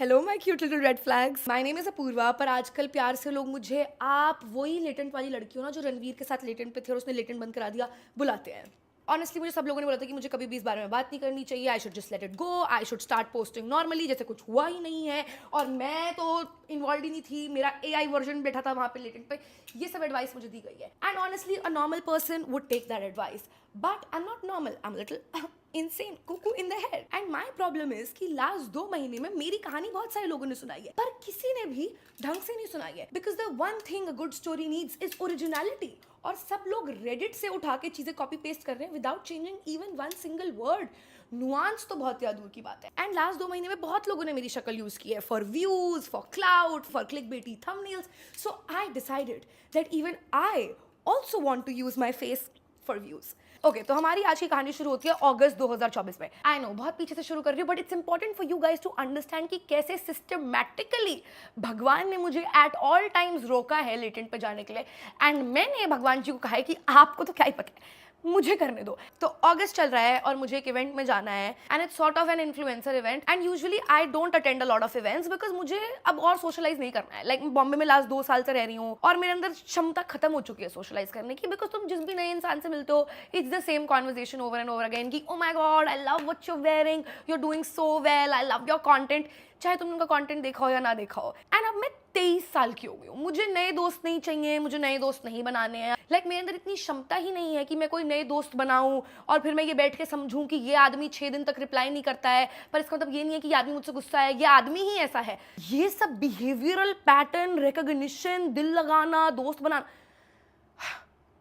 Hello my cute little red flags, my name is Apoorva. पर आजकल प्यार से लोग मुझे आप वही लेटेंट वाली लड़की हो ना जो रणवीर के साथ लेटेंट पे थे और उसने लेटेंट बंद करा दिया, बुलाते हैं। ऑनेस्टली मुझे सब लोगों ने बोला था कि मुझे कभी भी इस बारे में बात नहीं करनी चाहिए, I should just let it go, I should start posting normally जैसे कुछ हुआ ही नहीं है। और मैं तो इन्वॉल्व ही नहीं थी, मेरा AI वर्जन बैठा था वहाँ पे लेटेंट पे। ये सब एडवाइस मुझे दी गई है and honestly a normal person would take that advice, but I am not normal, I am little insane cuckoo in the head and my problem is कि लास्ट 2 महीने में मेरी कहानी बहुत सारे लोगों ने सुनाई है पर किसी ने भी ढंग से नहीं सुनाई है, because the one thing a good story needs is originality। और सब लोग रेडिट से उठा के चीजें कॉपी पेस्ट कर रहे हैं without changing even one single word. Nuance तो बहुत दूर की बात है। एंड लास्ट 2 महीने में बहुत लोगों ने मेरी शक्ल यूज की है for views, for clout, for click baity thumbnails, so I decided that even I also want to use my face for views. Okay, तो हमारी आज की कहानी शुरू होती है अगस्त 2024 में। आई नो बहुत पीछे से शुरू कर रही हूँ but it's important for you guys to understand कि कैसे सिस्टमैटिकली भगवान ने मुझे एट ऑल टाइम्स रोका है लेटेंट पे जाने के लिए। एंड मैंने भगवान जी को कहा है कि आपको तो क्या ही पता है, मुझे करने दो। तो अगस्त चल रहा है और मुझे एक इवेंट में जाना है and it's sort of an influencer event and usually I don't attend a lot of events because मुझे अब और सोशलाइज नहीं करना है। लाइक बॉम्बे में लास्ट 2 साल से रह रही हूँ और मेरे अंदर क्षमता खत्म हो चुकी है सोशलाइज करने की, बिकॉज तुम जिस भी नए इंसान से मिलते हो it's the same conversation over and over again कि oh my god I love what you wearing, you are doing so well, I love your content, चाहे तुमने उनका कंटेंट देखा हो या ना देखा हो। एंड अब मैं 23 साल की हो गई हूँ, मुझे नए दोस्त नहीं चाहिए, मुझे नए दोस्त नहीं बनाने हैं। लाइक मेरे अंदर इतनी क्षमता ही नहीं है कि मैं कोई नए दोस्त बनाऊं और फिर मैं ये बैठ के समझूं कि ये आदमी 6 दिन तक रिप्लाई नहीं करता है पर इसका मतलब ये नहीं है कि ये आदमी मुझसे गुस्सा है, ये आदमी ही ऐसा है। ये सब बिहेवियरल पैटर्न, रिकॉग्निशन, दिल लगाना, दोस्त बनाना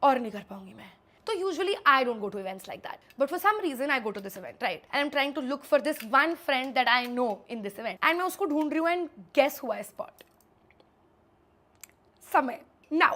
और नहीं कर पाऊंगी मैं। So usually I don't go to events like that, but for some reason I go to this event, right? And I'm trying to look for this one friend that I know in this event, and मैं उसको ढूंढ रही हूँ and guess who I spot? समय। Now,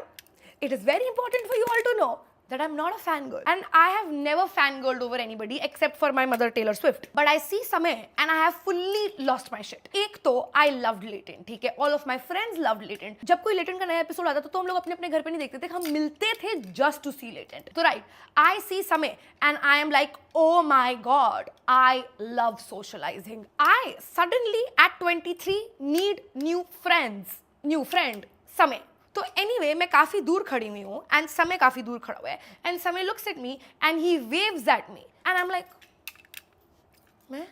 it is very important for you all to know that I'm not a fangirl, and I have never fangirled over anybody except for my mother Taylor Swift. But I see Samay and I have fully lost my shit. एक तो I loved Latent, ठीक है? All of my friends loved Latent. जब कोई Latent का नया episode आता था तो हम लोग अपने अपने घर पे नहीं देखते थे, हम मिलते थे just to see Latent. तो right, I see Samay and I am like, oh my god, I love socializing. I suddenly at 23 need new friends. New friend, Samay. तो anyway, मैं काफ़ी दूर खड़ी हुई हूँ एंड समय काफ़ी दूर खड़ा हुआ है एंड समय looks at me and he waves at me and I am like, मैं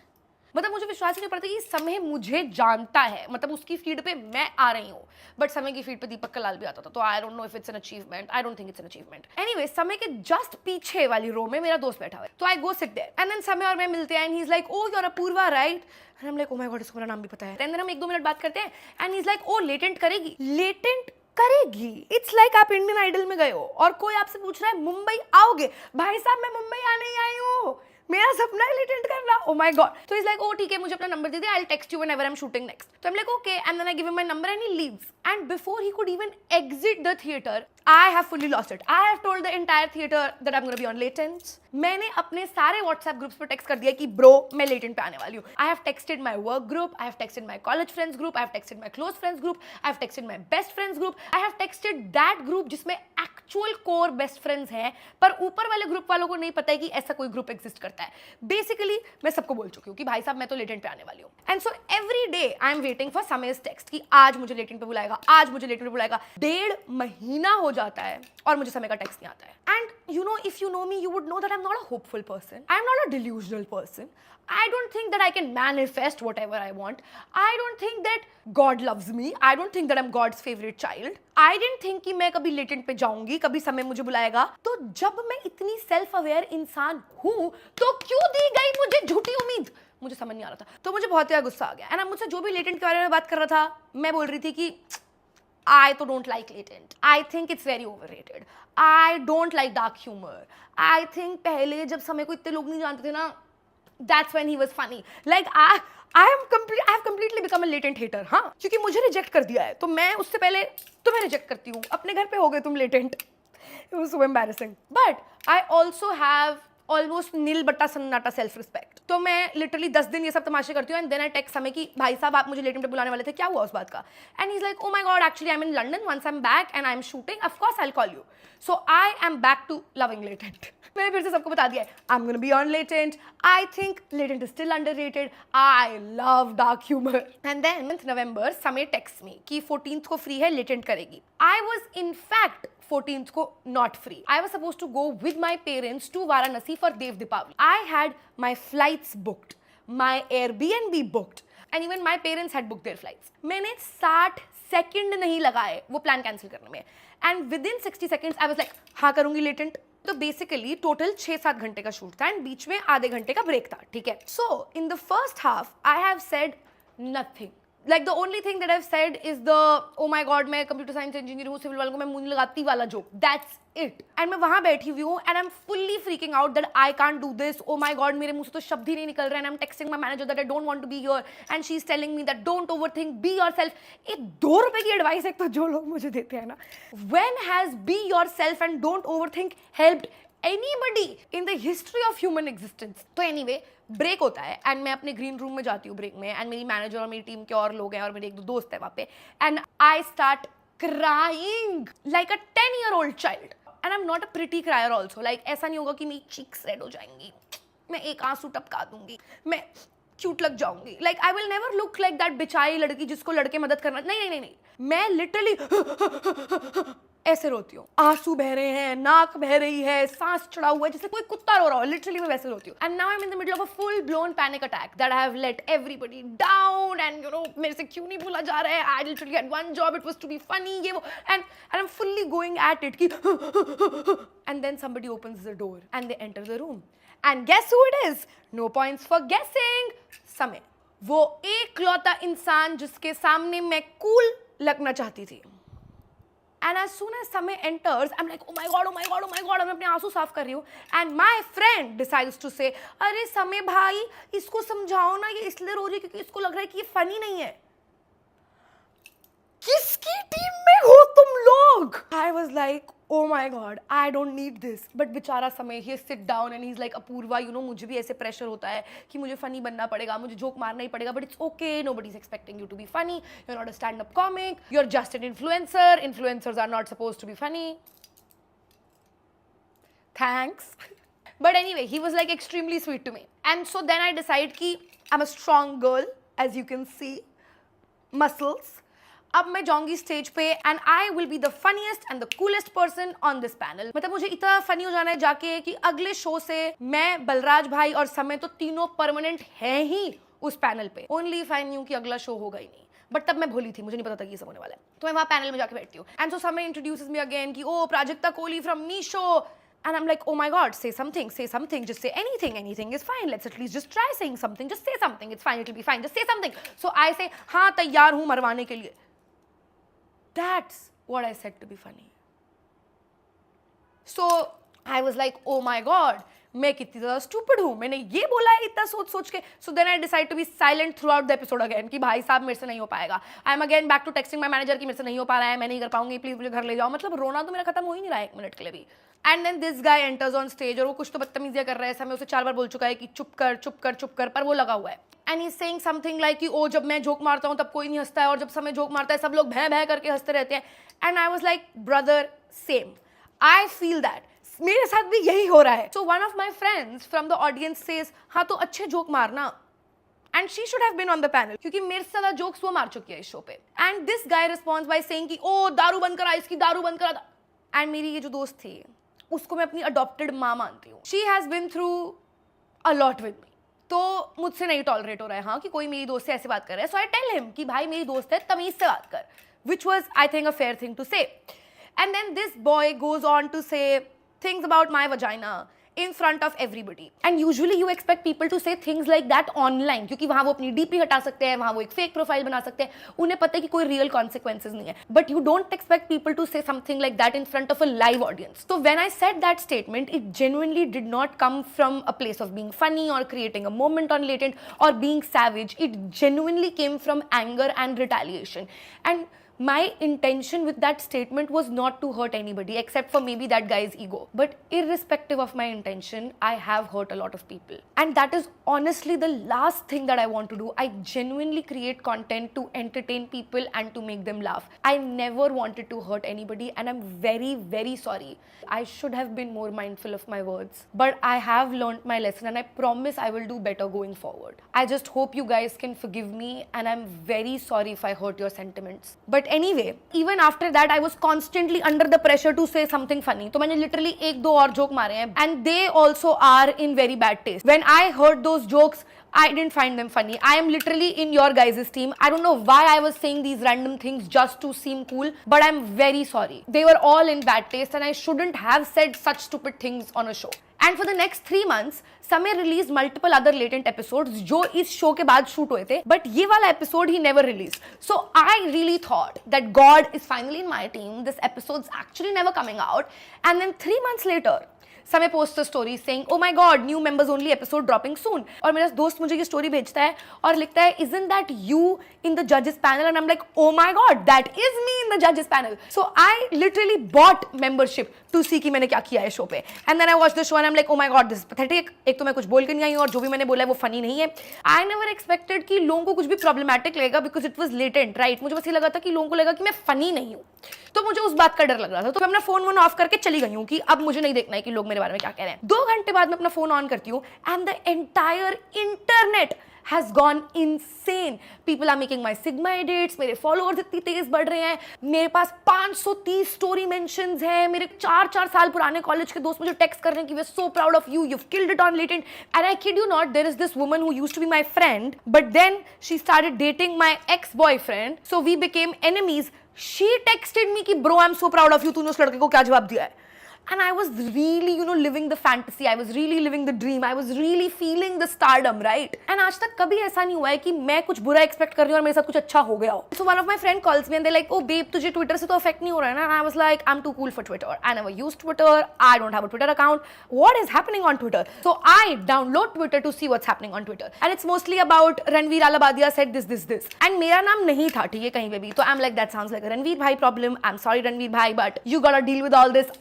मतलब मुझे विश्वास ही नहीं पड़ता कि समय मुझे जानता है, मतलब उसकी फीड पे मैं आ रही हूँ। बट समय की फीड पे दीपक कलाल भी आता था, तो I don't know if it's an achievement, I don't think it's an achievement. Anyway, समय के जस्ट पीछे वाली रो में मेरा दोस्त बैठा हुआ है, तो I go sit there and then समय और मैं मिलते हैं and he is like, oh you are Apoorva right? And I am like, oh my god, इसको मेरा नाम भी पता है। एंड देन हम 1-2 मिनट बात करते हैं and he is like, oh latent करेगी? लेटेंट करेगी? इट्स लाइक आप इंडियन आइडल में गए हो और कोई आपसे पूछ रहा है मुंबई आओगे? भाई साहब, मैं मुंबई आने ही आई हूँ, मेरा सपना है लेटेंट करना। Oh my god. तो इज लाइक, ओ ठीक है, मुझे अपना नंबर दे दे, I will text you whenever I am shooting next. तो I am like, okay, and then I give him my number and he leaves and before he could even exit the theatre I have fully lost it. I have told the entire theater that I'm going to be on Latent. मैंने अपने सारे WhatsApp groups पर text कर दिया कि bro मैं latent पे आने वाली हूँ। I have texted my work group, I have texted my college friends group, I have texted my close friends group, I have texted my best friends group, I have texted that group जिसमें actual core best friends हैं पर ऊपर वाले group वालों को नहीं पता है कि ऐसा कोई ग्रुप एग्जिस्ट करता है। बेसिकली मैं सबको बोल चुकी हूँ कि भाई साहब मैं तो लेटेंट पे आने वाली हूँ। And so every day I am waiting for Samay's text कि आज मुझे लेटेंट पे बुलाएगा, आज मुझे लेटेंट पे बुलाएगा। 1.5 महीना हो जाता है और मुझे समय का टेक्स्ट नहीं आता है। And you no, if you know me you would know that I am not a hopeful person, I am not a delusional person, I don't think that I can manifest whatever I want. I don't think that God loves me. I don't think that I'm God's favorite child. I didn't think कि मैं कभी latent पे जाऊंगी, कभी समय मुझे बुलाएगा। तो जब मैं इतनी सेल्फ अवेयर इंसान हूँ तो क्यों दी गई मुझे झूठी उम्मीद? मुझे समझ नहीं आ रहा था, तो मुझे बहुत ज़्यादा गुस्सा आ गया। एंड अब मुझसे जो भी लेटेंट के बारे में बात कर रहा था, मैं बोल रही थी कि I तो don't like latent. I think it's very overrated. I don't like dark humor. I think पहले जब समय को इतने लोग नहीं जानते थे ना, that's when he was funny. Like I have completely become a latent hater. हाँ, क्योंकि मुझे रिजेक्ट कर दिया है तो मैं उससे पहले तुम्हें रिजेक्ट करती हूँ। अपने घर पे हो गए तुम latent. It was so embarrassing. But I also have almost Nil Battey Sannata self respect. तो मैं लिटरली 10 दिन ये सब तमाशे करती हूँ एंड देन आई टेक्स्ट समय कि भाई साहब आप मुझे लेट पे बुलाने वाले थे, क्या हुआ उस बात का? And he is like, oh my god actually I am in London, once I am back and I am shooting of course I will call you. So I am back to loving latent. मैंने फिर से सबको बता दिया है, I am gonna be on latent, I think latent is still underrated, I love dark humour. And then November Samay text मी कि 14th को free है, लेटेंट करेगी। I was in fact 14th को not free. I was supposed to go with my parents to Varanasi for Dev Deepavali. I had my flights booked, my Airbnb booked, and even my parents had booked their flights. मैंने 60 second नहीं लगाए वो plan cancel करने में, and within 60 seconds I was like, हाँ करूंगी latent. तो basically total 6-7 घंटे का शूट था एंड बीच में आधे घंटे का ब्रेक था, ठीक है। So in the first half I have said nothing, like the only thing that I've said is the oh my god मैं computer science engineer हूँ, सिविल वालों को मैं मुंह नहीं लगाती वाला joke, that's it। and मैं वहाँ बैठी हुई हूँ and I'm fully freaking out that I can't do this, oh my god मेरे मुंह से तो शब्द ही नहीं निकल रहे हैं, and I'm texting my manager that I don't want to be here and she's telling me that don't overthink, be yourself। ये 2 रुपए की एडवाइस है तो जो लोग मुझे देते हैं ना, when has be yourself and don't overthink helped anybody in the history of human existence? तो anyway ब्रेक होता है एंड मैं अपने ग्रीन रूम में जाती हूँ ब्रेक में एंड मेरी मैनेजर और मेरी टीम के और लोग हैं और मेरे 1-2 दोस्त हैं वहाँ पे and I start crying like a 10-year-old child and I am not a pretty crier also, like ऐसा नहीं होगा कि मेरी चीक्स रेड हो जाएंगी, मैं एक आंसू टपका दूंगी, मैं क्यूट लग जाऊंगी, like I will never look like that बेचारी लड़की जिसको लड़के मदद करना, नहीं, मैं लिटरली ऐसे रोती हूँ, आंसू बह रहे हैं, नाक बह रही है, सांस चढ़ा हुआ है जैसे कोई कुत्ता रो रहा हो, लिटरली मैं वैसे रोती हूँ। And now I am in the middle of a full blown panic attack that I have let everybody down and you know मेरे से क्यों नहीं बोला जा रहा है, I literally had one job, it was to be funny, ये वो, and I am fully going at it कि and then somebody opens the door and they enter the room and guess who it is? No points for गेसिंग, समय। वो एकलौता इंसान जिसके सामने मैं कूल लगना चाहती थी। And as soon as Samay enters, I'm like, oh my god, oh my god, oh my god, मैं अपने आंसू साफ कर रही हूँ and my friend decides to say, अरे समय भाई इसको समझाओ ना, ये इसलिए रो रही है क्योंकि इसको लग रहा है कि ये फनी नहीं है। किसकी टीम में हो तुम लोग? I was like, oh my god, I don't need this. But बेचारा समय, he sit down and he's like, Apoorva, you know मुझे भी ऐसे प्रेशर होता है कि मुझे फनी बनना पड़ेगा, मुझे जोक मारना ही पड़ेगा, but it's okay, nobody's expecting you to be funny, you're not a stand-up comic, you're just an influencer, influencers are not supposed to be funny. Thanks. But anyway, he was like extremely sweet to me. And so then I decide कि I'm a strong girl, as you can see, muscles. अब मैं जाऊंगी stage पे and I will be the funniest and the coolest person on this panel. मतलब मुझे इतना funny हो जाना है जाके कि अगले शो से मैं, बलराज भाई और समय तो तीनों परमानेंट हैं ही उस पैनल पे। ओनली इफ आई न्यू कि अगला शो होगा ही नहीं, बट तब मैं भूली थी, मुझे नहीं पता था कि ये सब होने वाला है। तो मैं वहाँ पैनल में जाके बैठती हूँ एंड सो समय इंट्रोड्यूसेस मी अगेन कि oh Prajakta Kohli from Meesho. And I'm like, oh my god, say something, just say anything is fine, let's at least just try saying something, just say something, it's fine, it'll be fine, just say something. So I say, हाँ तैयार हूँ मरवाने के लिए। That's what I said to be funny. So I was like, oh my god, मैं कितनी ज़्यादा stupid हूँ, मैंने ये बोला है इतना सोच के। So then I decide to be silent throughout the episode again कि भाई साहब मेरे से नहीं हो पाएगा। I am again back to texting my manager कि मेरे से नहीं हो पा रहा है, मैं नहीं कर पाऊंगी, प्लीज़ मुझे घर ले जाओ। मतलब रोना तो मेरा खत्म हो ही नहीं रहा है 1 मिनट के लिए भी। And then this guy enters on stage और वो कुछ तो बदतमीजियाँ कर रहा है, समय उसे 4 बार बोल चुका है कि चुप कर, पर वो लगा हुआ है। And he's saying something like कि ओ जब मैं जोक मारता हूँ तब कोई नहीं हंसता है और जब समय जोक मारता है सब लोग भै करके हंसते रहते हैं। And I was like, brother, same. I feel that. मेरे साथ भी यही हो रहा है। So one of my friends from the audience says, हाँ तो अच्छे जोक मारना। And she should have been on the panel क्योंकि मेरे से ज़्यादा जोक्स वो मार चुकी है इस शो पे। And this guy responds by saying कि ओ दारू बंद करा, इसकी दारू बंद करा। And मेरी ये जो दोस्त थी उसको मैं अपनी अडॉप्टेड माँ मानती हूँ। She has been through a lot with me. तो मुझसे नहीं टॉलरेट हो रहा है हाँ कि कोई मेरी दोस्त से ऐसे बात कर रहा है। So I tell him कि भाई मेरी दोस्त है, तमीज़ से बात कर, which was I think a fair thing to say. And then this boy goes on to say things about my vagina in front of everybody. And usually you expect people to say things like that online क्योंकि वहाँ वो अपनी DP हटा सकते हैं, वहाँ वो एक fake profile बना सकते हैं, उन्हें पता है कि कोई real consequences नहीं है. But you don't expect people to say something like that in front of a live audience. So when I said that statement, it genuinely did not come from a place of being funny or creating a moment on latent or being savage. It genuinely came from anger and retaliation. And My intention with that statement was not to hurt anybody except for maybe that guy's ego. But irrespective of my intention, I have hurt a lot of people. And that is honestly the last thing that I want to do. I genuinely create content to entertain people and to make them laugh. I never wanted to hurt anybody, and I'm very, very sorry. I should have been more mindful of my words. But I have learned my lesson, and I promise I will do better going forward. I just hope you guys can forgive me, and I'm very sorry if I hurt your sentiments. But anyway, even after that, I was constantly under the pressure to say something funny. So मैंने literally एक दो और joke मारे हैं, and they also are in very bad taste. When I heard those jokes, I didn't find them funny. I am literally in your guys' team. I don't know why I was saying these random things just to seem cool, but I'm very sorry. They were all in bad taste, and I shouldn't have said such stupid things on a show. And for the next 3 months, Samir released multiple other latent episodes जो इस show के बाद shoot हुए थे, but ये वाला episode he never released. So I really thought that God is finally in my team. This episode's actually never coming out. And then 3 months later, Samir posts a story saying, "Oh my God, new members only episode dropping soon." और मेरा दोस्त मुझे ये story भेजता है और लिखता है, "Isn't that you in the judges panel?" And I'm like, "Oh my God, that is me in the judges panel." So I literally bought membership to see कि मैंने क्या किया है शो पे. And then I watched the show and I'm like, "Oh my God, this is pathetic." एक तो मैं कुछ बोल के नहीं आई हूँ और जो भी मैंने बोला है वो funny नहीं है. I never expected कि लोगों को कुछ भी problematic लगेगा because it was latent, right? मुझे बस ये लगा था कि लोगों को लगा कि मैं funny नहीं हूँ. तो मुझे उस बात का डर लग रहा था. तो मैं अपना फोन ऑफ करके चली गई हूँ कि अब मुझे नहीं देखना है कि लोग मेरे बारे में क्या कह रहे हैं. 2 घंटे बाद मैं अपना फोन ऑन करती हूँ and the entire internet has gone insane. People are making my Sigma edits. मेरे followers इतनी तेज बढ़ रहे हैं. मेरे पास 530 story mentions हैं. मेरे 4 साल पुराने कॉलेज के दोस्त मुझे टेक्स्ट कर रहे हैं कि we're so proud of you. You've killed it on latent. And I kid you not, there is this woman who used to be my friend, but then she started dating my ex-boyfriend. So we became enemies. She texted me कि bro, I'm so proud of you. तूने उस लड़के को क्या जवाब दिया है? And I was really, living the fantasy. I was really living the dream. I was really feeling the stardom, right? And आज तक कभी ऐसा नहीं हुआ है कि मैं कुछ बुरा expect कर रही हूँ और मेरे साथ कुछ अच्छा हो गया हो. So one of my friend calls me and they're like, "Oh babe, तुझे Twitter से तो affect नहीं हो रहा है ना?" And I was like, "I'm too cool for Twitter. I never use Twitter. I don't have a Twitter account. What is happening on Twitter?" So I download Twitter to see what's happening on Twitter. And it's mostly about Ranveer Alabadia said this. And मेरा नाम नहीं था ठीक है कहीं पे भी. तो I'm like, that sounds like a Ranveer bhai problem. I'm sorry Ranveer bhai, but you gotta deal with all this.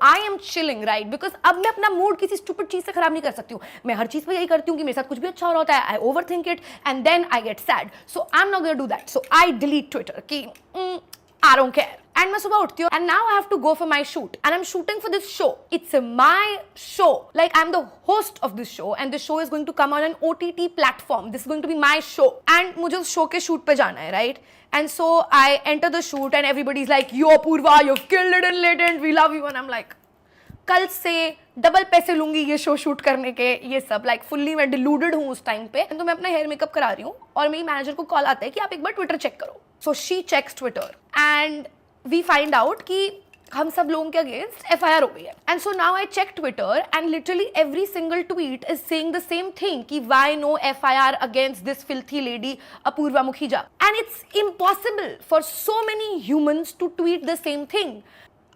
I am chilling, right? Because अब मैं अपना मूड किसी stupid चीज से खराब नहीं कर सकती हूँ. मैं हर चीज पे यही करती हूँ कि मेरे साथ कुछ भी अच्छा हो रहा होता है. I overthink it and then I get sad. So I'm not gonna do that. So I delete Twitter. कि I don't care. And मैं सुबह उठती हूँ and now I have to go for my shoot. And I'm shooting for this show. It's my show. Like I'm the host of this show and this show is going to come on an OTT platform. This is going to be my show. And मुझे उस show के shoot पे जाना है, right? And so I enter the shoot and everybody's like, "Yo Purva, you've killed it in latent. We love you." And I'm like, कल से double पैसे लूंगी ये शो शूट करने के. ये सब लाइक फुल्ली मैं डिलूडेड हूँ उस टाइम पे. तो मैं अपना हेयर मेकअप करा रही हूँ और मेरी मैनेजर को कॉल आता है कि आप एक बार ट्विटर चेक करो. So she checks Twitter and we find out कि हम सब लोगों के अगेंस्ट FIR हो गई है. And so now I check Twitter and literally every single tweet is saying the same thing कि why no FIR against this filthy lady Apoorva Mukhija. And it's impossible for so many humans to tweet the same thing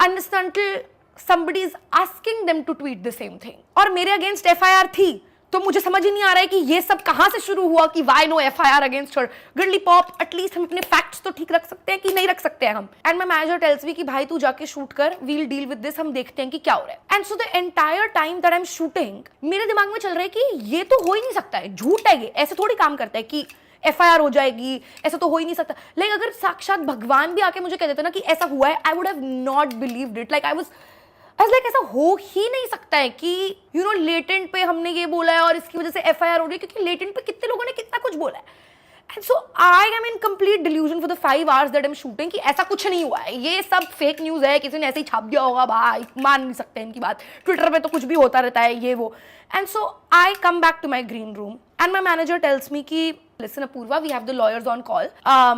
until somebody is asking them to tweet the same thing. और मेरे against FIR थी. तो मुझे समझ ही नहीं आ रहा है कि ये सब कहाँ से शुरू हुआ कि why no FIR against her. Girly pop, at least हम अपने फैक्ट्स तो ठीक रख सकते हैं कि नहीं रख सकते हैं हम. And my manager tells me कि भाई तू जाके शूट कर, वील डील विद दिस, हम देखते हैं कि क्या हो रहा है. And so the entire time that I am shooting मेरे दिमाग में चल रहा है कि ये तो हो ही नहीं सकता है, झूठ है ये, ऐसे थोड़ी काम करता है कि FIR हो जाएगी, ऐसा तो हो ही नहीं सकता. लाइक अगर साक्षात भगवान भी आके मुझे कह देता ना कि ऐसा हुआ है, आई would have not believed it. Like I was like ऐसा हो ही नहीं सकता है कि लेटेंट पे हमने ये बोला है और इसकी वजह से FIR हो रही है, क्योंकि लेटेंट पे कितने लोगों ने कितना कुछ बोला है. And so I am in complete delusion for the 5 hours that I am shooting कि ऐसा कुछ नहीं हुआ है, ये सब फेक न्यूज है, किसी ने ऐसे ही छाप दिया होगा, भाई मान नहीं सकते इनकी बात, ट्विटर पे तो कुछ भी होता रहता है ये वो. And so I come back to my green room and my manager tells me ki, "Listen Apurva, we have the lawyers on call.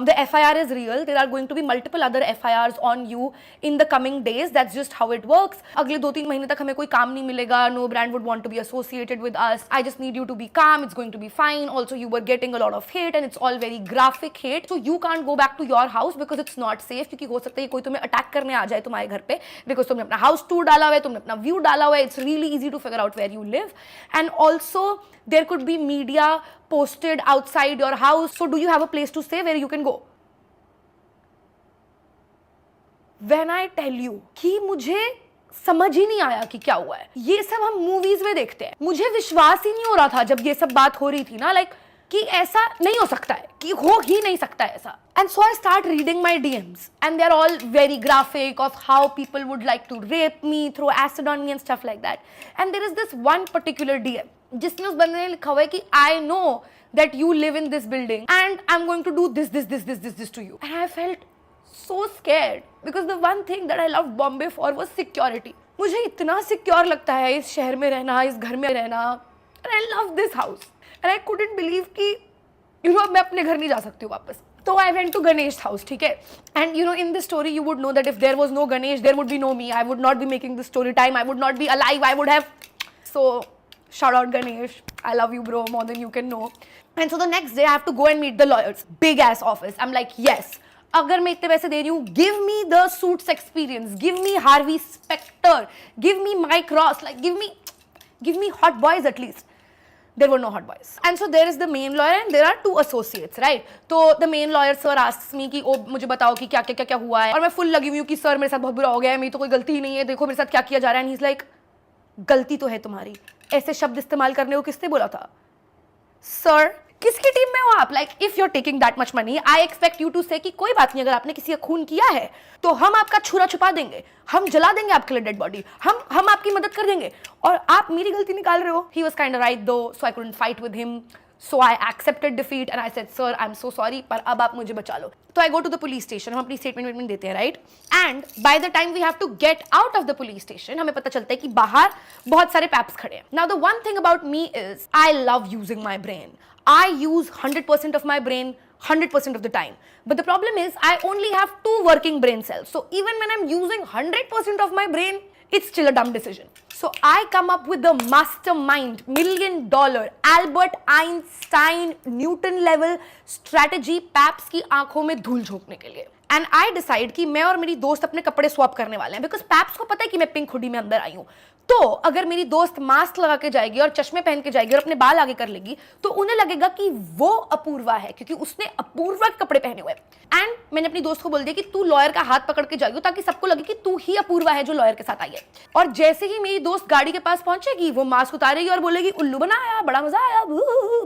The FIR is real. There are going to be multiple other FIRs on you in the coming days. That's just how it works. अगले 2-3 महीने तक हमें कोई काम नहीं मिलेगा. No brand would want to be associated with us. I just need you to be calm. It's going to be fine. Also, you were getting a lot of hate and it's all very graphic hate. So you can't go back to your house because it's not safe. क्योंकि हो सकता है कोई तुम्हें attack करने आ जाए तुम्हारे घर पे because तुमने अपना house tour डाला हुआ है, तुमने अपना view डाला हुआ है. It's really easy to figure out where you live. And also there could be media posted outside your house. So do you have a place to stay where you can go?" When I tell you कि मुझे समझ ही नहीं आया कि क्या हुआ है। ये सब हम मूवीज में देखते हैं, मुझे विश्वास ही नहीं हो रहा था जब ये सब बात हो रही थी ना, लाइक कि ऐसा नहीं हो सकता है, कि हो ही नहीं सकता है ऐसा। And so I start reading my DMs and they are all very graphic of how people would like to rape me, throw acid on me and stuff like that. And there is this one particular DM जिसमें उस बंदे ने लिखा हुआ है कि I know that you live in this building and I'm going to do this to you. And I felt so scared because the one thing that I loved Bombay for was security. मुझे इतना secure लगता है इस शहर में रहना, इस घर में रहना, and I love this house. And I couldn't believe कि you know मैं अपने घर नहीं जा सकती हूँ वापस। तो I went to Ganesh house, ठीक है? And you know in this story you would know that if there was no Ganesh, there would be no me. I would not be making this story time. I would not be alive. I would have so. Shout out Ganesh. I love you, bro, more than you can know. And so the next day I have to go and meet the lawyers. Big ass office. I'm like, yes. अगर मैं इतने पैसे दे रही हूँ, give me the suits experience. Give me Harvey Specter. Give me Mike Ross. Like, give me hot boys at least. There were no hot boys. And so there is the main lawyer and there are two associates, right? तो the main lawyer sir asks me कि ओ मुझे बताओ कि क्या हुआ है, और मैं full लगी हुई हूँ कि सर मेरे साथ बहुत बुरा हो गया है, मेरी तो कोई गलती ही नहीं है, देखो मेरे साथ क्या किया जा रहा है। And he's like, गलती तो है तुम्हारी, ऐसे शब्द इस्तेमाल करने को किसने बोला था? सर किसकी टीम में हो आप? Like if you are taking that much money, I expect you to say कि कोई बात नहीं, अगर आपने किसी का खून किया है तो हम आपका छुरा छुपा देंगे, हम जला देंगे आपके लिए डेड बॉडी, हम आपकी मदद कर देंगे, और आप मेरी गलती निकाल रहे हो। He was kind of right though, so I couldn't fight with him, so I accepted defeat and I said sir I am so sorry, पर अब आप मुझे बचा लो। तो I go to the police station, हम अपनी स्टेटमेंट देते हैं, right? And by the time we have to get out of the police station, हमें पता चलता है कि बाहर बहुत सारे पैप्स खड़े हैं। Now the one thing about me is I love using my brain. I use 100% of my brain 100% of the time. But the problem is I only have 2 working brain cells. So even when I'm using 100% of my brain, it's still a dumb decision. So I come up with the mastermind, $1 million, Albert Einstein, Newton level strategy PAPS की आंखों में धूल झोंकने के लिए. And I decide कि मैं और मेरी दोस्त अपने कपड़े स्वैप करने वाले हैं, because PAPS को पता है कि मैं पिंक हुडी में अंदर आई हूँ। तो अगर मेरी दोस्त मास्क लगा के जाएगी और चश्मे पहन के जाएगी और अपने बाल आगे कर लेगी, तो उन्हें लगेगा कि वो अपूर्वा है, क्योंकि उसने अपूर्वा के कपड़े पहने हुए। एंड मैंने अपनी दोस्त को बोल दिया कि तू लॉयर का हाथ पकड़ के जाइयो, ताकि सबको लगे कि तू ही अपूर्वा है जो लॉयर के साथ आई है। और जैसे ही मेरी दोस्त गाड़ी के पास पहुंचेगी, वो मास्क उतारेगी और बोलेगी उल्लू बनाया, बड़ा मजा आया,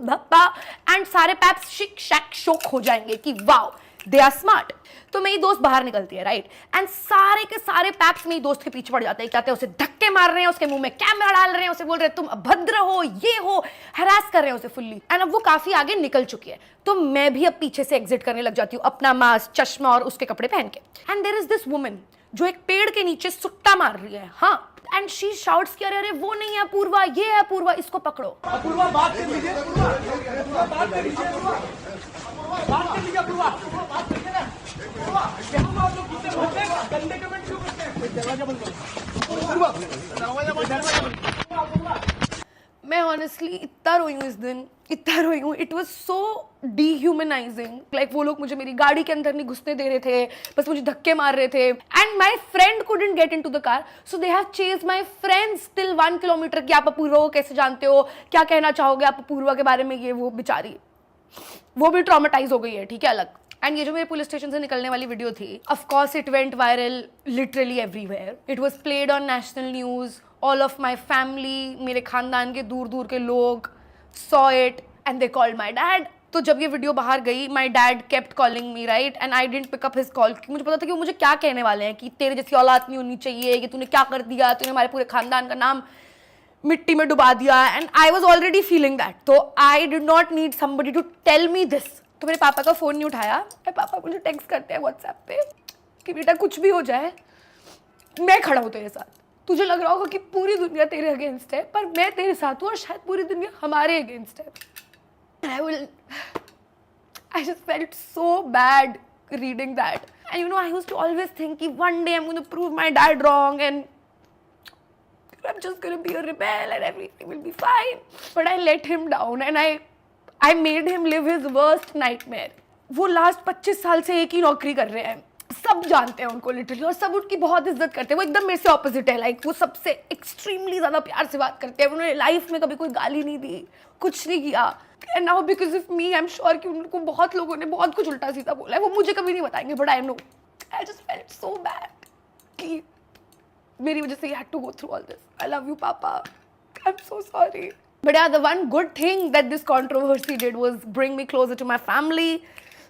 भप्पा, एंड सारे पैप्स शिक शैक शोक हो जाएंगे कि वाओ दे आर स्मार्ट। तो मेरी दोस्त बाहर निकलती है, राइट? एंड सारे के सारे पैप्स मेरी दोस्त के पीछे पड़ जाते हैं, कहते हैं उसे धक्के मार रहे हैं, उसके मुंह में कैमरा डाल रहे हैं, उसे बोल रहे हैं तुम अभद्र हो, ये हो, हरास कर रहे हैं उसे फुल्ली। एंड अब वो काफी आगे निकल चुकी है, तो मैं भी अब पीछे से एग्जिट करने लग जाती हूँ, अपना मास्क, चश्मा और उसके कपड़े पहन के। And there is this woman जो एक पेड़ के नीचे सुट्टा मार रही है, हाँ, एंड शी शाउट्स कि अरे वो नहीं है अपूर्वा, ये है अपूर्वा, इसको पकड़ो। अपूर्वा बात कर लीजिए, अपूर्वा बात कर लीजिए, बात कर लीजिए, अपूर्वा बात करिए ना, अपूर्वा आप लोग कितने बोलते हैं, गंदे कमेंट क्यों करते हैं? दरवाजा बंद करो, अपूर्वा दरवाजा बंद। मैं ऑनेस्टली इतना रोई हूँ इस दिन, इतना रोई हूँ। इट वॉज सो डिह्यूमनाइजिंग, लाइक वो लोग मुझे मेरी गाड़ी के अंदर नहीं घुसने दे रहे थे, बस मुझे धक्के मार रहे थे। And my friend couldn't get into the car, so they have chased my friends till 1 kilometre कि आप अपूर्वा को कैसे जानते हो, क्या कहना चाहोगे आप अपूर्वा के बारे में, ये वो बेचारी, वो भी ट्रॉमेटाइज हो गई है, ठीक है, अलग। एंड ये जो मेरे पुलिस स्टेशन से निकलने वाली वीडियो थी, of course it went viral literally everywhere. It was played on national news, all of my family, मेरे खानदान के दूर दूर के लोग saw it and they called my dad. तो जब ये वीडियो बाहर गई, my dad kept calling me, right, and I didn't pick up his call, क्योंकि मुझे पता था कि वो मुझे क्या कहने वाले हैं, कि तेरे जैसी औलाद नहीं होनी चाहिए, कि तूने क्या कर दिया, तूने हमारे पूरे खानदान का नाम मिट्टी में डुबा दिया। And I was already feeling that, तो I did not need somebody to tell me this. तो मेरे पापा का फ़ोन नहीं उठाया, मेरे पापा मुझे टेक्स्ट करते हैं व्हाट्सएप पे कि बेटा कुछ भी हो जाए मैं खड़ा हूँ तेरे साथ, तुझे लग रहा होगा कि पूरी दुनिया तेरे अगेंस्ट है, पर मैं तेरे साथ हूँ और शायद पूरी दुनिया हमारे अगेंस्ट है। I just felt so bad reading that. And you know, I used to always think that one day I'm going to prove my dad wrong and I'm just going to be a rebel and everything will be fine. But I let him down and I made him live his worst nightmare. वो last 25 साल से एक ही नौकरी कर रहे हैं, सब जानते हैं उनको लिटरली, और सब उनकी बहुत इज्जत करते हैं। वो एकदम मेरे से ऑपोजिट है, लाइक वो सबसे एक्सट्रीमली ज़्यादा प्यार से बात करते हैं। उन्होंने लाइफ में कभी कोई गाली नहीं दी, कुछ नहीं किया। And now because of me I am sure कि उनको बहुत लोगों ने बहुत कुछ उल्टा सीधा बोला है, वो मुझे कभी नहीं बताएंगे, but I know I just felt so bad. कि मेरी वजह से you had to go through all this. I love you, Papa. I'm so sorry. But yeah, the one good thing that this controversy did was bring me closer to my family.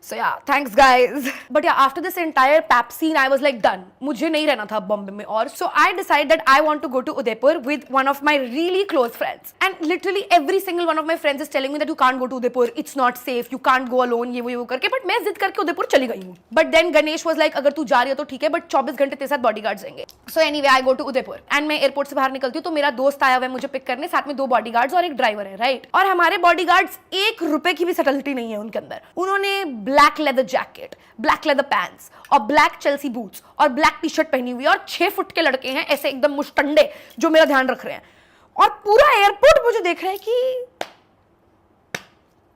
So yeah, thanks guys. But yeah, after this entire pap scene, I was like done. मुझे नहीं रहना था बॉम्बे में और. So I decided that I want to go to Udaipur with one of my really close friends. And literally every single one of my friends is telling me that you can't go to Udaipur. It's not safe. You can't go alone. ये वो करके. But मैं जिद करके उदयपुर चली गई हूँ. But then Ganesh was like, अगर तू जा रही है तो ठीक है, but 24 घंटे तेरे साथ बॉडीगार्ड्स रहेंगे. So anyway, I go to Udaipur. And मैं एयरपोर्ट से बाहर निकलती हूँ तो मेरा दोस्त आया हुआ है मुझे पिक करने, साथ में 2 बॉडीगार्ड्स और एक ड्राइवर है, राइट. और हमारे बॉडीगार्ड्स 1 रुपए की भी सटलिटी नहीं है उनके अंदर. उन्होंने black leather jacket, black leather pants और ब्लैक चेल्सी बूट्स और ब्लैक टी शर्ट पहनी हुई और 6 फुट के लड़के हैं ऐसे एकदम मुश्तंडे जो मेरा ध्यान रख रहे हैं. और पूरा एयरपोर्ट मुझे देख रहा है कि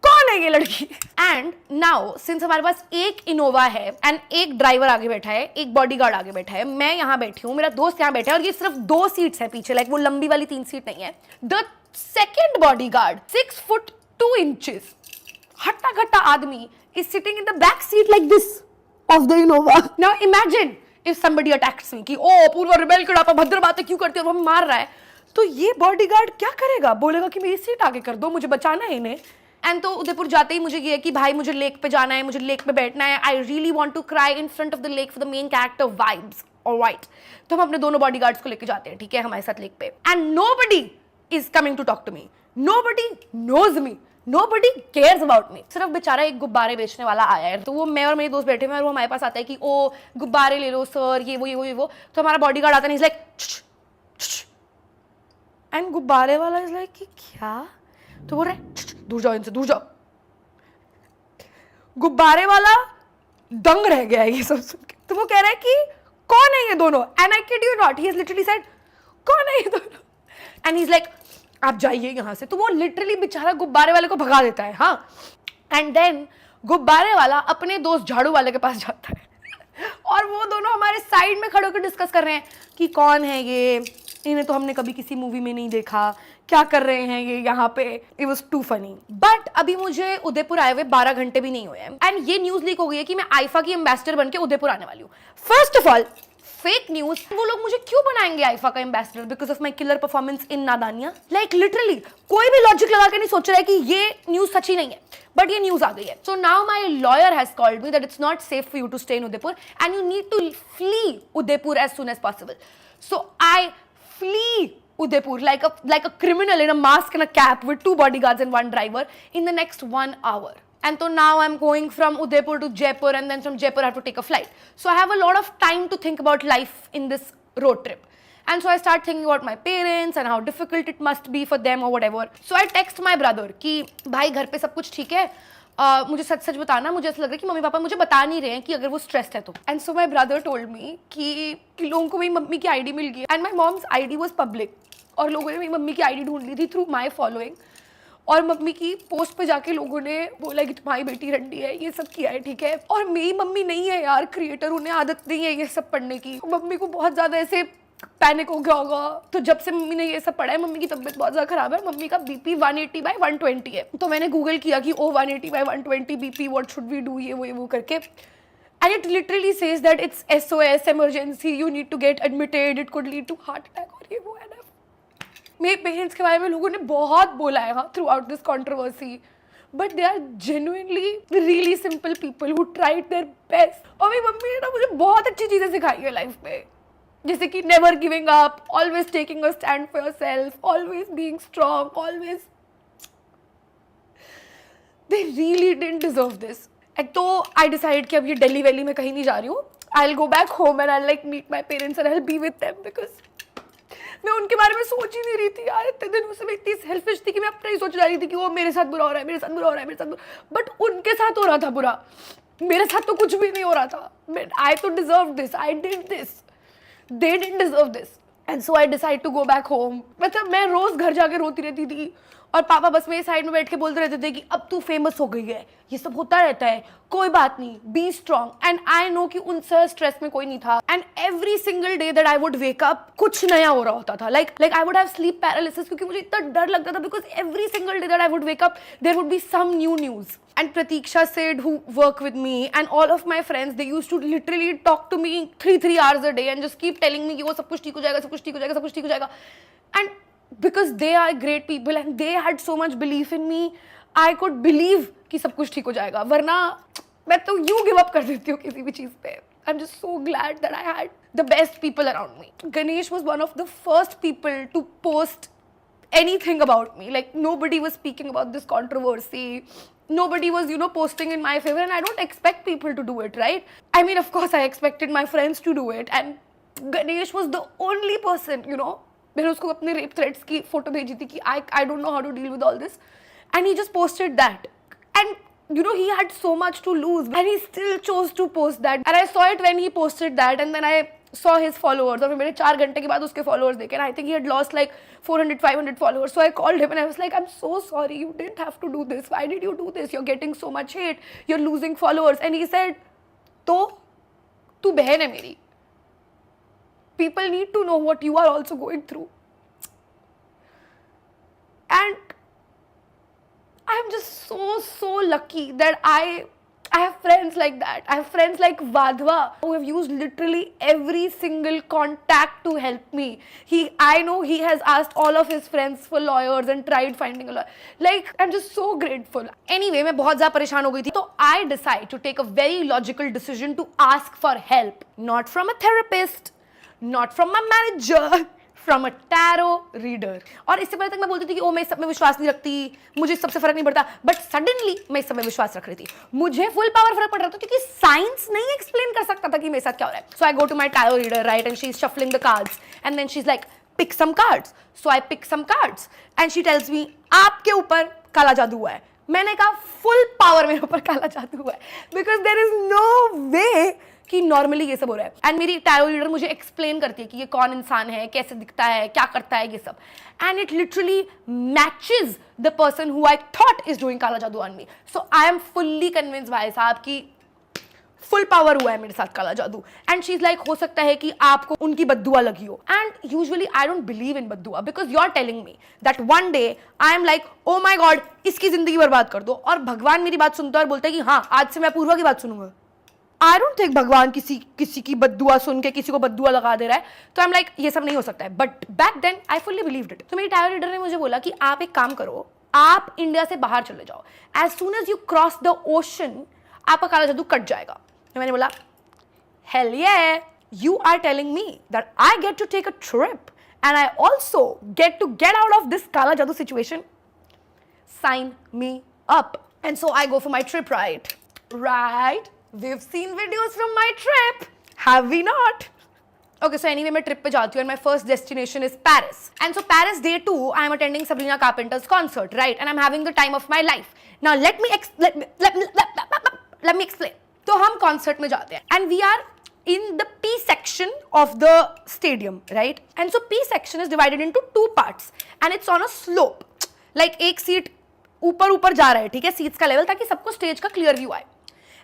कौन है ये लड़की. एंड नाउ सिंस हमारे पास एक इनोवा है एंड एक ड्राइवर आगे बैठा है, एक बॉडीगार्ड आगे बैठा है, मैं यहाँ बैठी हूँ, मेरा दोस्त यहाँ बैठा है और ये सिर्फ 2 सीट्स हैं पीछे, लाइक वो लंबी वाली 3 सीट नहीं है. The second bodyguard 6 foot 2 inches हट्टा घट्टा आदमी is sitting in the back seat like this of the Innova. Now imagine if somebody attacks me कि ओ पूर्व रिबेल कड़ापा भद्र बातें क्यों करती हो, वो मार रहा है, तो ये बॉडीगार्ड क्या करेगा, बोलेगा कि मेरी सीट आगे कर दो, मुझे बचाना है इन्हें. एंड तो उदयपुर जाते ही मुझे ये है कि भाई मुझे लेक पे जाना है, मुझे लेक पे बैठना है. I really want to cry in front of the lake for the main character vibes. Alright, तो हम अपने दोनों बॉडीगार्ड्स को लेके जाते हैं, ठीक है, हमारे साथ लेक पे. And nobody is coming to talk to me, nobody knows me, Nobody cares about me. सिर्फ बेचारा एक गुब्बारे बेचने वाला आया है, तो वो मैं और मेरे दोस्त बैठे हुए हैं और वो हमारे पास आता है कि ओ गुब्बारे ले लो सर, ये वो. तो हमारा बॉडीगार्ड आता है, इज लाइक एंड गुब्बारे वाला इज लाइक कि क्या, तो बोल रहे दूर जाओ इनसे, दूर जाओ. गुब्बारे वाला दंग रह गया है ये सब सुन के. तो वो कह रहा है कि कौन है ये दोनों, and I kid you not, he has literally said कौन है ये दोनों, एंड ही इज लाइक आप जाइए यहाँ से. तो वो लिटरली बेचारा गुब्बारे वाले को भगा देता है. हाँ, एंड देन गुब्बारे वाला अपने दोस्त झाड़ू वाले के पास जाता है और वो दोनों हमारे साइड में खड़े होकर डिस्कस कर रहे हैं कि कौन है ये, इन्हें तो हमने कभी किसी मूवी में नहीं देखा, क्या कर रहे हैं ये यहाँ पे. It was to funny. But अभी मुझे उदयपुर आए हुए 12 घंटे भी नहीं हुए हैं एंड ये न्यूज लीक हो गई है कि मैं आईफा की एम्बेसडर बन के उदयपुर आने वाली हूँ. First of all fake news. वो लोग मुझे क्यों बनाएंगे आईफा का ambassador because of my killer performance in Nadaaniyan. Like literally कोई भी लॉजिक लगा के नहीं सोच रहा है कि ये न्यूज सच्ची नहीं है, बट ये न्यूज आ गई है. So now my lawyer has called me that it's not safe for you to stay in Udaipur and you need to flee Udaipur as soon as possible. So I flee Udaipur like a criminal in a mask and a cap with 2 bodyguards and 1 driver in the next 1 hour. And so now I'm going from Udaipur to Jaipur and then from Jaipur I have to take a flight. So I have a lot of time to think about life in this road trip. And so I start thinking about my parents and how difficult it must be for them or whatever. So I text my brother कि भाई घर पे सब कुछ ठीक है, मुझे सच सच बताना, मुझे ऐसा लग रहा है कि मम्मी पापा मुझे बता नहीं रहे हैं कि अगर वो स्ट्रेस्ड है तो. And so my brother told me कि लोगों को मेरी मम्मी की आईडी मिल गई and my mom's ID was public और लोगों ने मेरी मम्मी की आईडी ढूंढ ली थी थ्रू माई फॉलोइंग. और मम्मी की पोस्ट पे जाके लोगों ने बोला कि तुम्हारी बेटी रंडी है, ये सब किया है, ठीक है. और मेरी मम्मी नहीं है यार क्रिएटर, उन्हें आदत नहीं है ये सब पढ़ने की. मम्मी को बहुत ज़्यादा ऐसे पैनिक हो गया होगा. तो जब से मम्मी ने ये सब पढ़ा है, मम्मी की तबीयत बहुत ज़्यादा खराब है. मम्मी का बीपी 180/120 है. तो मैंने गूगल किया कि oh 180/120 BP, what should we do, ये वो करके. And it literally says that it's SOS emergency, you need to get admitted, it could lead to heart attack और ये वो. है ना, मेरे पेरेंट्स के बारे में लोगों ने बहुत बोला है throughout this controversy, but they are genuinely really simple people who tried their best. और मेरी मम्मी ने ना मुझे बहुत अच्छी चीज़ें सिखाई है लाइफ में, जैसे कि never giving up, always taking a stand for yourself, always being strong, always. They really didn't deserve this. एक तो आई डिसाइड कि अब ये दिल्ली वैली में कहीं नहीं जा रही हूँ. I will go back home and I like meet my parents and I will be with them because मैं उनके बारे में सोच ही नहीं रही थी यार. इतने दिनों से मैं इतनी सेल्फिश थी कि मैं अपना ही सोच रही थी कि वो मेरे साथ बुरा हो रहा है, मेरे साथ बुरा हो रहा है, मेरे साथ. बट उनके साथ हो रहा था बुरा, मेरे साथ तो कुछ भी नहीं हो रहा था. आई तो deserve this, I did this, they didn't deserve this. And so I decide to go back home. मतलब मैं रोज घर जाके रोती रहती थी और पापा बस मेरे साइड में बैठ के बोलते रहते थे कि अब तू फेमस हो गई है, ये सब होता रहता है, कोई बात नहीं, be strong. And I know कि उनसे स्ट्रेस में कोई नहीं था. And every single day that I would wake up कुछ नया हो रहा होता था. Like I would have sleep paralysis क्योंकि मुझे इतना डर लगता था because every single day that I would wake up there would be some new news. and Pratiksha Sid, who work with me, and all of my friends, they used to literally talk to me 3 hours a day and just keep telling me कि वो सब कुछ ठीक हो जाएगा, सब कुछ ठीक हो जाएगा, सब कुछ ठीक हो जाएगा. And because they are great people and they had so much belief in me, I could believe कि सब कुछ ठीक हो जाएगा. वरना मैं तो यूं give up कर देती हूँ किसी भी चीज़ पे. I'm just so glad that I had the best people around me. Ganesh was one of the first people to post anything about me. Like, nobody was speaking about this controversy. Nobody was, posting in my favor, and I don't expect people to do it, right? I mean, of course, I expected my friends to do it, and Ganesh was the only person, मैंने उसको अपने rape threats की photo भेजी थी कि I don't know how to deal with all this, and he just posted that, and he had so much to lose, and he still chose to post that, and I saw it when he posted that, and then I saw his followers, और मैंने 4 घंटे के बाद उसके followers देखे, and I think he had lost like 400-500 followers. So I called him and I was like, I'm so sorry, you didn't have to do this. Why did you do this? You're getting so much hate. You're losing followers. And he said, तो तू बहन है मेरी. People need to know what you are also going through. And I'm just so lucky that I have friends like that. I have friends like Vadhva who have used literally every single contact to help me. I know he has asked all of his friends for lawyers and tried finding a lawyer. Like, I'm just so grateful. Anyway, मैं बहुत ज़्यादा परेशान हो गई थी. तो I decide to take a very logical decision to ask for help. Not from a therapist, not from my manager, from a tarot reader. और इससे पहले तक मैं बोलती थी कि ओ मैं इस सब में विश्वास नहीं रखती, मुझे इस सब से फर्क नहीं पड़ता, बट सडनली मैं इस सब में विश्वास रख रही थी. मुझे फुल पावर फर्क पड़ रहा था क्योंकि साइंस नहीं एक्सप्लेन कर सकता था कि मेरे साथ क्या हो रहा है. So I go to my tarot reader, right, and she is shuffling the cards and then she is like pick some cards. So I pick some cards and she tells me आपके ऊपर काला जादू हुआ है. मैंने कहा full power मेरे ऊपर काला जादू हुआ है, बिकॉज देयर इज नो वे कि नॉर्मली ये सब हो रहा है. एंड मेरी टैरो रीडर मुझे एक्सप्लेन करती है कि ये कौन इंसान है, कैसे दिखता है, क्या करता है, ये सब. And it literally matches the person who I thought is doing काला जादू on me. So I am fully convince भाई साहब कि फुल पावर हुआ है मेरे साथ काला जादू. एंड शी इज लाइक हो सकता है कि आपको उनकी बद्दुआ लगी हो. And usually I don't believe in बद्दुआ because you are telling me that one day I am like oh my god इसकी जिंदगी बर्बाद कर दो, और भगवान मेरी बात सुनता है और बोलता है कि हाँ आज से मैं पूर्वा की बात सुनूंगा. आई डोंट थिंक भगवान किसी की बद्दुआ सुन के किसी को बद्दुआ लगा दे रहा है. तो आई एम लाइक ये सब नहीं हो सकता है. But back then I fully believed it. तो मेरी टैरो रीडर ने मुझे बोला कि आप एक काम करो, आप इंडिया से बाहर चले जाओ. As soon as you cross the ocean आपका काला जादू कट जाएगा. तो मैंने बोला hell yeah, you are telling me that I get to take a trip and I also get out of this kala jadoo situation. Sign me up. And so I go for my trip, right? We've seen videos from my trip, have we not? Okay, so anyway, मैं trip पे जाती हूँ and my first destination is Paris. And so Paris day 2, I am attending Sabrina Carpenter's concert, right? And I'm having the time of my life. Now let me explain. तो हम concert में जाते हैं and we are in the P section of the stadium, right? And so P section is divided into 2 parts and it's on a slope. Like एक seat ऊपर जा रहा है, ठीक है, सीट्स का लेवल, ताकि सबको स्टेज का क्लियर व्यू आए.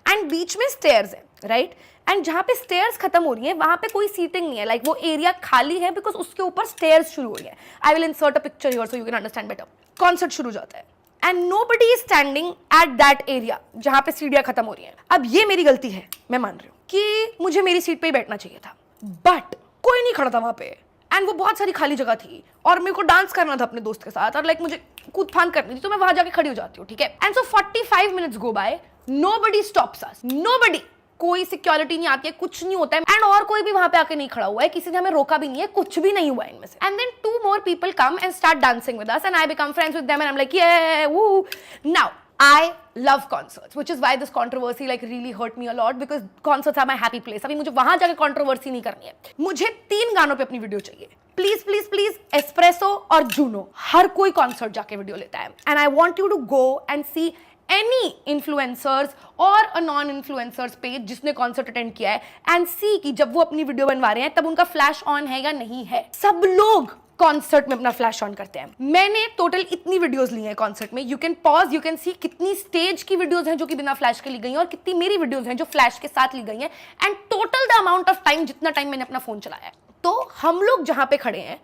एंड बीच में स्टेयर्स है, राइट? एंड जहाँ पे स्टेयर्स खत्म हो रही है वहां पे कोई सीटिंग नहीं है. लाइक वो एरिया खाली है बिकॉज उसके ऊपर स्टेयर्स शुरू हो रही है. I will insert a picture here so you can understand better. Concert शुरू जाता है and nobody is standing at that area जहां पे सीढ़ियां खत्म हो रही हैं. अब ये मेरी गलती है, मैं मान रही हूँ कि मुझे मेरी सीट पे ही बैठना चाहिए था, बट कोई नहीं खड़ा था वहां पे एंड वो बहुत सारी खाली जगह थी और मेरे को डांस करना था अपने दोस्त के साथ और लाइक मुझे कूद फान करनी थी, तो मैं वहां जाके खड़ी हो जाती हूँ, ठीक है. And so 45 minutes go by, nobody stops us, nobody. कोई सिक्योरिटी नहीं आती है, कुछ नहीं होता है एंड और कोई भी वहां पे आके नहीं खड़ा हुआ है, किसी ने हमें रोका भी नहीं है, कुछ भी नहीं हुआ है इनमें से. And then 2 more people come and start dancing with us and I become friends with them and I'm like yeah woo. Now I love concerts, which is why this controversy like really hurt me a lot because concerts are my happy place. अभी मुझे वहां जाके controversy नहीं करनी है. मुझे 3 गानों पे अपनी वीडियो चाहिए. प्लीज एस्प्रेसो और जूनो, हर कोई कॉन्सर्ट जाके वीडियो लेता है and I want you to go and see any influencers और अ नॉन इन्फ्लुएंसर्स पेज जिसने कॉन्सर्ट अटेंड किया है एंड सी कि जब वो अपनी वीडियो बनवा रहे हैं तब उनका फ्लैश ऑन है या नहीं है. सब लोग कॉन्सर्ट में अपना फ्लैश ऑन करते हैं. मैंने टोटल इतनी वीडियोस ली हैं कॉन्सर्ट में. You can pause, you can see कितनी स्टेज की वीडियोस हैं जो कि बिना फ्लैश के ली गई हैं और कितनी मेरी वीडियोस हैं जो फ्लैश के साथ ली गई हैं and total the amount of time जितना टाइम मैंने अपना फोन चलाया है. तो हम लोग जहां पे खड़े हैं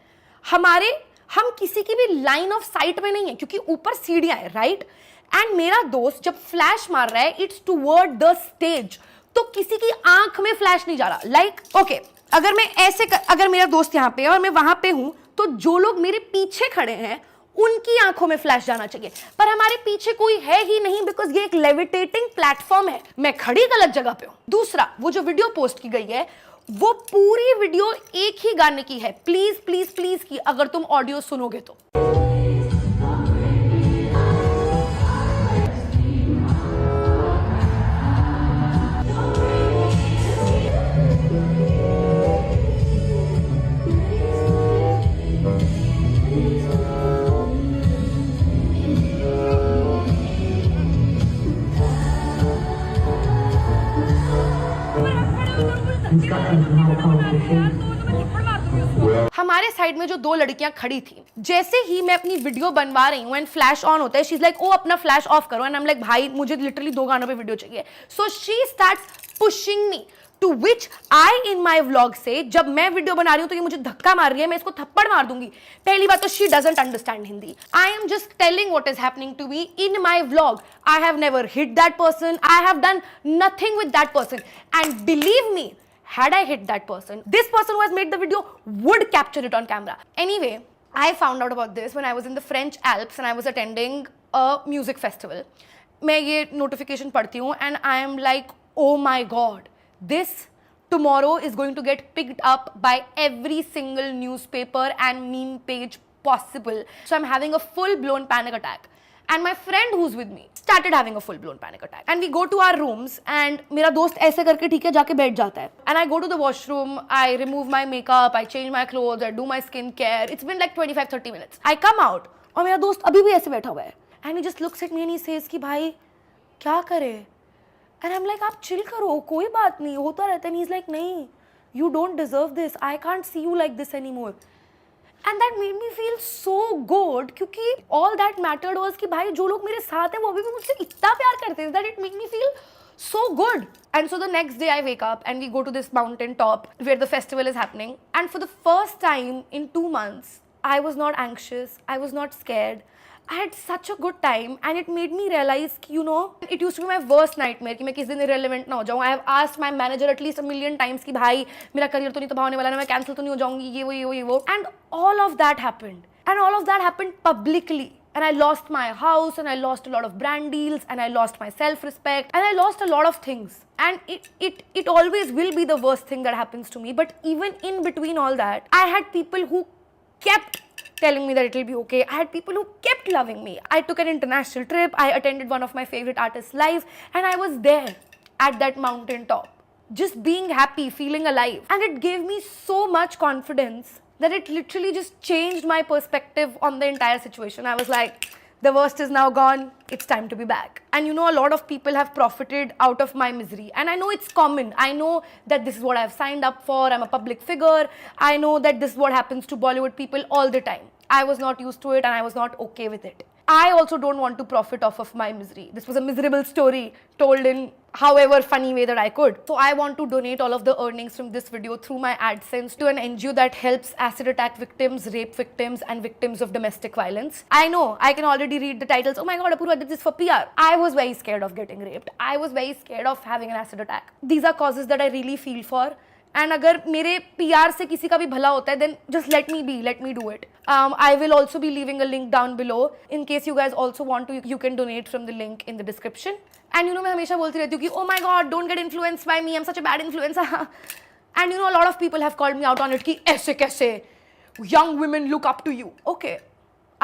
हम किसी की भी लाइन ऑफ साइट में नहीं है क्योंकि ऊपर सीढ़ियां हैं, राइट? एंड मेरा दोस्त जब फ्लैश मार रहा है इट्स टूवर्ड द स्टेज, तो किसी की आंख में फ्लैश नहीं जा रहा. लाइक ओके, अगर मैं अगर मेरा दोस्त यहाँ पे है और मैं वहां पे हूं, तो जो लोग मेरे पीछे खड़े हैं उनकी आंखों में फ्लैश जाना चाहिए, पर हमारे पीछे कोई है ही नहीं बिकॉज ये एक लेविटेटिंग प्लेटफॉर्म है. मैं खड़ी गलत जगह पे हूं. दूसरा, वो जो वीडियो पोस्ट की गई है वो पूरी वीडियो एक ही गाने की है. प्लीज प्लीज प्लीज की, अगर तुम ऑडियो सुनोगे तो. हमारे साइड में जो दो लड़कियां खड़ी थी, जैसे ही मैं अपनी वीडियो बनवा रही हूँ एंड फ्लैश ऑन होता है, शी इज लाइक, ओ अपना फ्लैश ऑफ करो. एंड आई एम लाइक, भाई मुझे लिटरली 2 गानों पे वीडियो चाहिए. So she starts pushing me, to which I in my vlog say, जब मैं वीडियो बना रही हूं तो ये मुझे धक्का मार रही है, मैं इसको थप्पड़ मार दूंगी. पहली बात तो she doesn't understand Hindi. I am just telling what is happening to me in my vlog. I have never hit that person, I have done nothing with that person. And believe me, had I hit that person, this person who has made the video would capture it on camera. Anyway, I found out about this when I was in the French Alps and I was attending a music festival. मैं ये notification पढ़ती हूँ and I am like, oh my god, this tomorrow is going to get picked up by every single newspaper and meme page possible. So I'm having a full-blown panic attack. And my friend who's with me started having a full-blown panic attack. And we go to our rooms and मेरा दोस्त ऐसे करके ठीक है जाके बैठ जाता है. And I go to the washroom, I remove my makeup, I change my clothes, I do my skin care. It's been like 25-30 minutes. I come out और मेरा दोस्त अभी भी ऐसे बैठा हुआ है. And he just looks at me and he says कि भाई क्या करे? And I'm like, आप chill करो, कोई बात नहीं, होता रहता है. And he's like, नहीं, you don't deserve this. I can't see you like this anymore. And that made me feel so good, क्योंकि all that mattered was कि भाई जो लोग मेरे साथ हैं वो अभी भी मुझसे इतना प्यार करते हैं, that it made me feel so good. And so the next day I wake up and we go to this mountain top where the festival is happening. And for the first time in 2 months, I was not anxious, I was not scared. I had such a good time and it made me realize कि you know, it used to be my worst nightmare कि मैं किस दिन irrelevant ना हो जाऊँ. I have asked my manager at least a million times कि भाई मेरा career तो नहीं तबाह होने वाला ना, मैं cancel तो नहीं हो जाऊँगी, ये वो. And all of that happened. And all of that happened publicly. And I lost my house and I lost a lot of brand deals and I lost my self-respect and I lost a lot of things. And it always will be the worst thing that happens to me. But even in between all that, I had people who kept telling me that it will be okay. I had people who kept loving me. I took an international trip. I attended one of my favorite artists live and I was there at that mountain top, just being happy, feeling alive. And it gave me so much confidence that it literally just changed my perspective on the entire situation. I was like, the worst is now gone, it's time to be back. And you know, a lot of people have profited out of my misery. And I know it's common. I know that this is what I've signed up for. I'm a public figure. I know that this is what happens to Bollywood people all the time. I was not used to it and I was not okay with it. I also don't want to profit off of my misery. This was a miserable story told in however funny way that I could. So I want to donate all of the earnings from this video through my AdSense to an NGO that helps acid attack victims, rape victims and victims of domestic violence. I know, I can already read the titles. Oh my god, Apurva did this for PR. I was very scared of getting raped. I was very scared of having an acid attack. These are causes that I really feel for. And अगर मेरे PR से किसी का भी भला होता है, then just let me be, let me do it. I will also be leaving a link down below in case you guys also want to. You can donate from the link in the description. And you know, मैं हमेशा बोलती रहती हूँ कि oh my god, don't get influenced by me. I'm such a bad influencer. And you know, a lot of people have called me out on it कि ऐसे कैसे young women look up to you. Okay.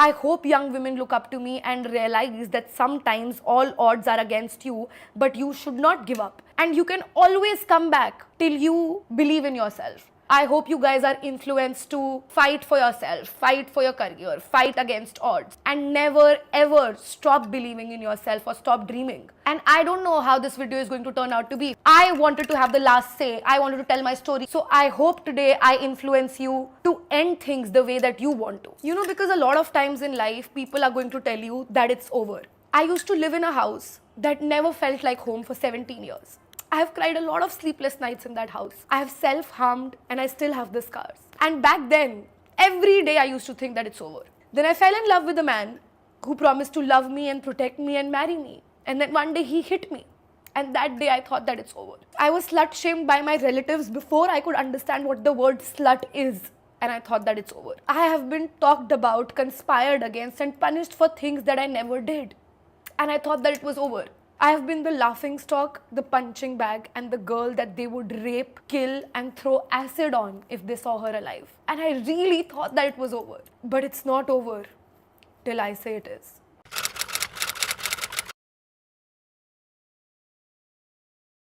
I hope young women look up to me and realize that sometimes all odds are against you, but you should not give up. And you can always come back till you believe in yourself. I hope you guys are influenced to fight for yourself, fight for your career, fight against odds, and never ever stop believing in yourself or stop dreaming. And I don't know how this video is going to turn out to be. I wanted to have the last say. I wanted to tell my story. So I hope today I influence you to end things the way that you want to. You know, because a lot of times in life, people are going to tell you that it's over. I used to live in a house that never felt like home for 17 years. I have cried a lot of sleepless nights in that house. I have self-harmed and I still have the scars. And back then, every day I used to think that it's over. Then I fell in love with a man who promised to love me and protect me and marry me. And then one day he hit me. And that day I thought that it's over. I was slut shamed by my relatives before I could understand what the word slut is. And I thought that it's over. I have been talked about, conspired against, and punished for things that I never did. And I thought that it was over. I have been the laughing stock, the punching bag, and the girl that they would rape, kill, and throw acid on if they saw her alive. And I really thought that it was over. But it's not over till I say it is.